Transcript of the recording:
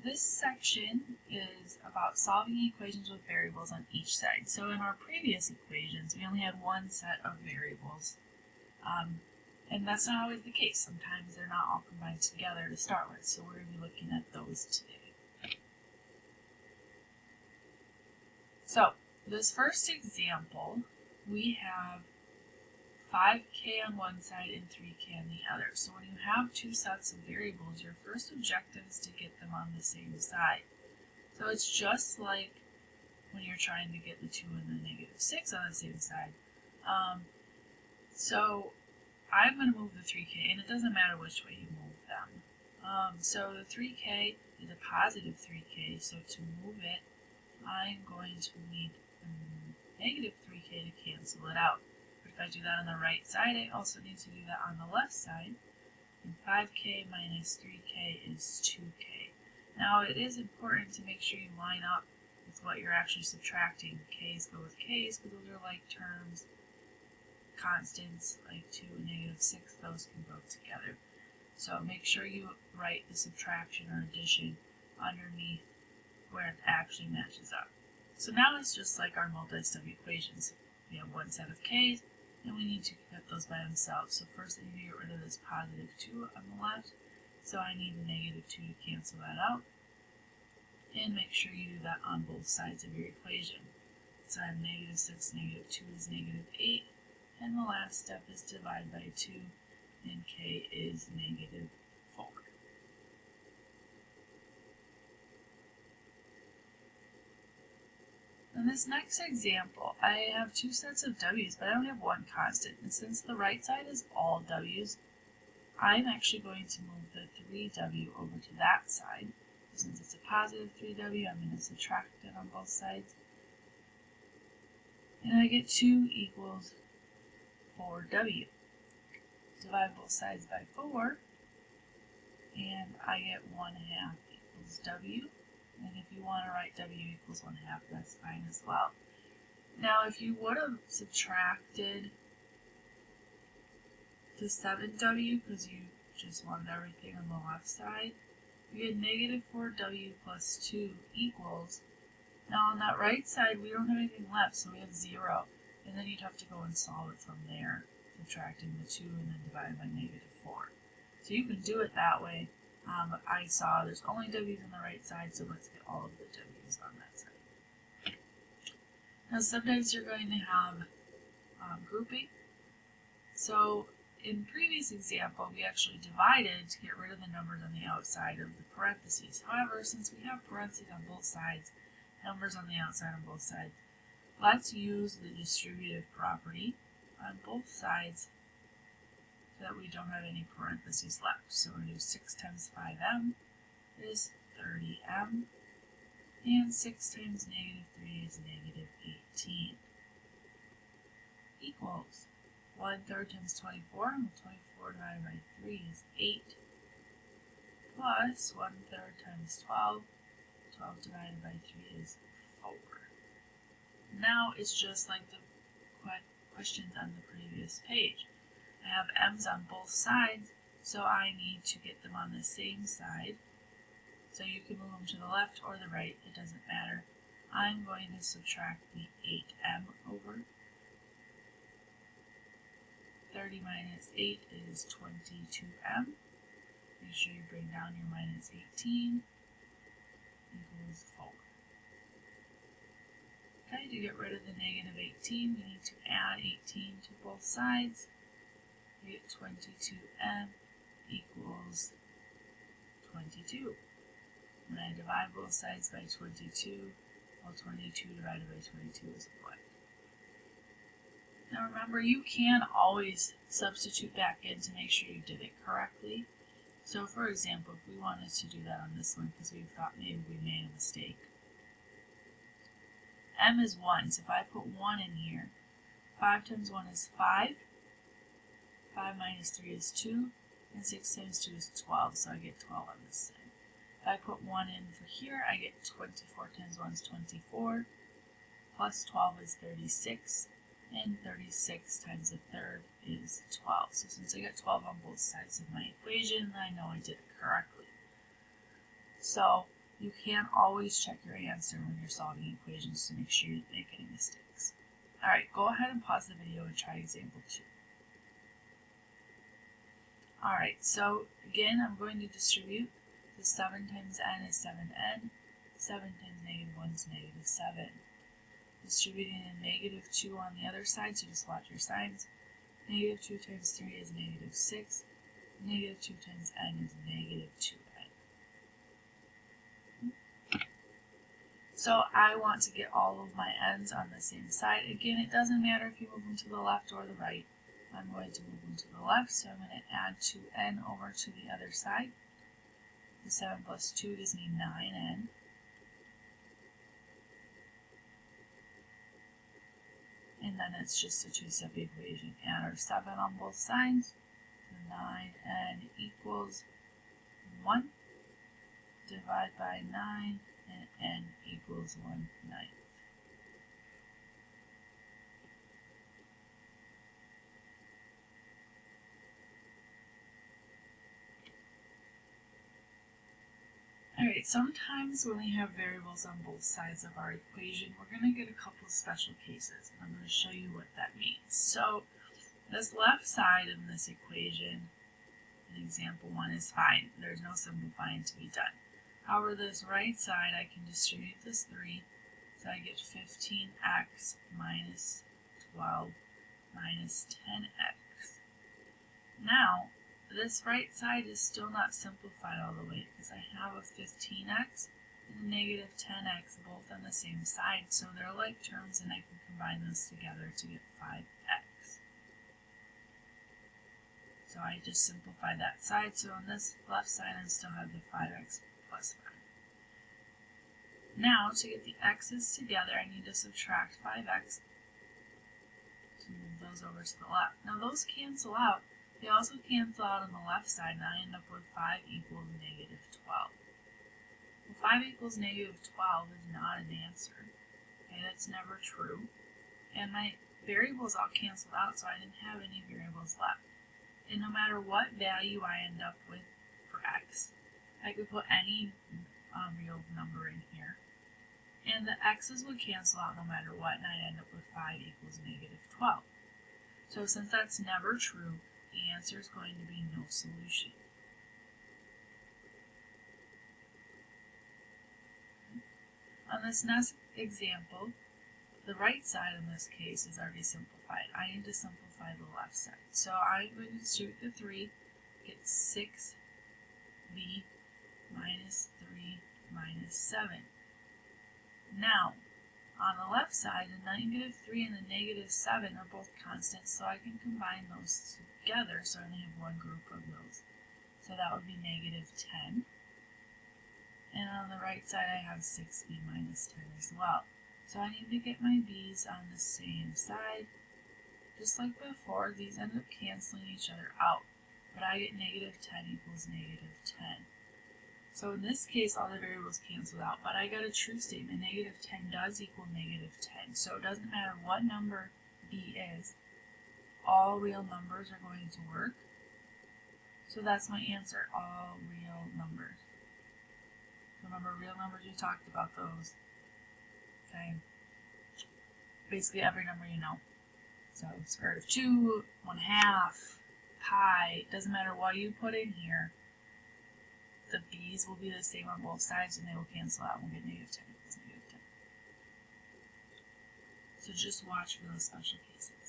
this section is about solving equations with variables on each side. So in our previous equations, we only had one set of variables. And that's not always the case. Sometimes they're not all combined together to start with. So we're going to be looking at those today. So this first example, we have 5k on one side and 3k on the other. So when you have two sets of variables, your first objective is to get them on the same side. So it's just like when you're trying to get the 2 and the -6 on the same side. So I'm going to move the 3k, and it doesn't matter which way you move them. So the 3k is a positive 3k, so to move it, I'm going to need negative 3k to cancel it out. But if I do that on the right side, I also need to do that on the left side. And 5k minus 3k is 2k. Now it is important to make sure you line up with what you're actually subtracting. K's go with k's because those are like terms. Constants like 2 and -6, those can go together. So make sure you write the subtraction or addition underneath where it actually matches up. So now it's just like our multi-step equations. We have one set of k's, and we need to get those by themselves. So first I need to get rid of this positive 2 on the left, so I need the -2 to cancel that out. And make sure you do that on both sides of your equation. So I have -6, -2 is -8. And the last step is divide by 2, and k is -4. In this next example, I have two sets of w's, but I only have one constant. And since the right side is all w's, I'm actually going to move the 3w over to that side. Since it's a positive 3w, I'm going to subtract it on both sides. And I get 2 equals 4w. Divide both sides by 4, and I get 1/2 equals w. And if you want to write w equals 1/2, that's fine as well. Now, if you would have subtracted the 7w because you just wanted everything on the left side, you get -4w plus 2 equals. Now, on that right side, we don't have anything left, so we have 0. And then you'd have to go and solve it from there, subtracting the 2 and then dividing by -4. So you can do it that way. I saw there's only w's on the right side, so let's get all of the w's on that side. Now sometimes you're going to have grouping. So in previous example, we actually divided to get rid of the numbers on the outside of the parentheses. However, since we have parentheses on both sides, numbers on the outside on both sides, let's use the distributive property on both sides so that we don't have any parentheses left. So we're going to do 6 times 5m is 30m, and 6 times -3 is -18, equals 1/3 times 24, and 24 divided by 3 is 8, plus 1/3 times 12, 12 divided by 3 is 4. Now it's just like the questions on the previous page. I have m's on both sides, so I need to get them on the same side. So you can move them to the left or the right, it doesn't matter. I'm going to subtract the 8m over. 30 minus 8 is 22m. Make sure you bring down your -18 equals 4. Okay, to get rid of the -18, we need to add 18 to both sides. We get 22m equals 22. When I divide both sides by 22, well, 22 divided by 22 is what? Now remember, you can always substitute back in to make sure you did it correctly. So for example, if we wanted to do that on this one because we thought maybe we made a mistake. M is 1, so if I put 1 in here, 5 times 1 is 5, 5 minus 3 is 2, and 6 times 2 is 12, so I get 12 on this side. If I put 1 in for here, I get 24 times 1 is 24, plus 12 is 36, and 36 times a third is 12. So since I got 12 on both sides of my equation, I know I did it correctly. So You can always check your answer when you're solving equations to make sure you don't make any mistakes. Alright, go ahead and pause the video and try example 2. Alright, so again, I'm going to distribute. The 7 times n is 7n. 7 times negative 1 is negative 7. Distributing a negative 2 on the other side, so just watch your signs. Negative 2 times 3 is negative 6. Negative 2 times n is negative 2n. So I want to get all of my n's on the same side. Again, it doesn't matter if you move them to the left or the right. I'm going to move them to the left, so I'm going to add 2n over to the other side. The 7 plus 2 gives me 9n. And then it's just a two-step equation. Add our 7 on both sides. So 9n equals 1. Divide by 9, and n equals 1/9. Alright, sometimes when we have variables on both sides of our equation, we're going to get a couple of special cases, and I'm going to show you what that means. So, this left side in this equation, in example 1, is fine. There's no simplifying to be done. However, this right side, I can distribute this 3, so I get 15x minus 12 minus 10x. Now, this right side is still not simplified all the way because I have a 15x and a negative 10x both on the same side, so they're like terms and I can combine those together to get 5x. So I just simplify that side, so on this left side I still have the 5x plus 5. Now, to get the x's together, I need to subtract 5x to move those over to the left. Now those cancel out. They also cancel out on the left side, and I end up with 5 equals negative 12. Well, 5 equals negative 12 is not an answer. Okay, that's never true. And my variables all canceled out, so I didn't have any variables left. And no matter what value I end up with for x, I could put any real number in here. And the x's would cancel out no matter what, and I'd end up with 5 equals negative 12. So since that's never true, the answer is going to be no solution. On this next example, the right side in this case is already simplified. I need to simplify the left side. So I'm going to distribute the 3, get 6b minus 3 minus 7. Now, on the left side, the negative 3 and the negative 7 are both constants, so I can combine those together, so I only have one group of those. So that would be negative 10. And on the right side, I have 6b minus 10 as well. So I need to get my b's on the same side. Just like before, these end up canceling each other out, but I get negative 10 equals negative 10. So in this case, all the variables canceled out, but I got a true statement. Negative 10 does equal negative 10. So it doesn't matter what number b is, all real numbers are going to work. So that's my answer, all real numbers. Remember, real numbers, we talked about those. Okay. Basically every number you know. So square root of 2, 1/2, pi, doesn't matter what you put in here. The b's will be the same on both sides and they will cancel out and we'll get negative 10 equals negative 10. So just watch for those special cases.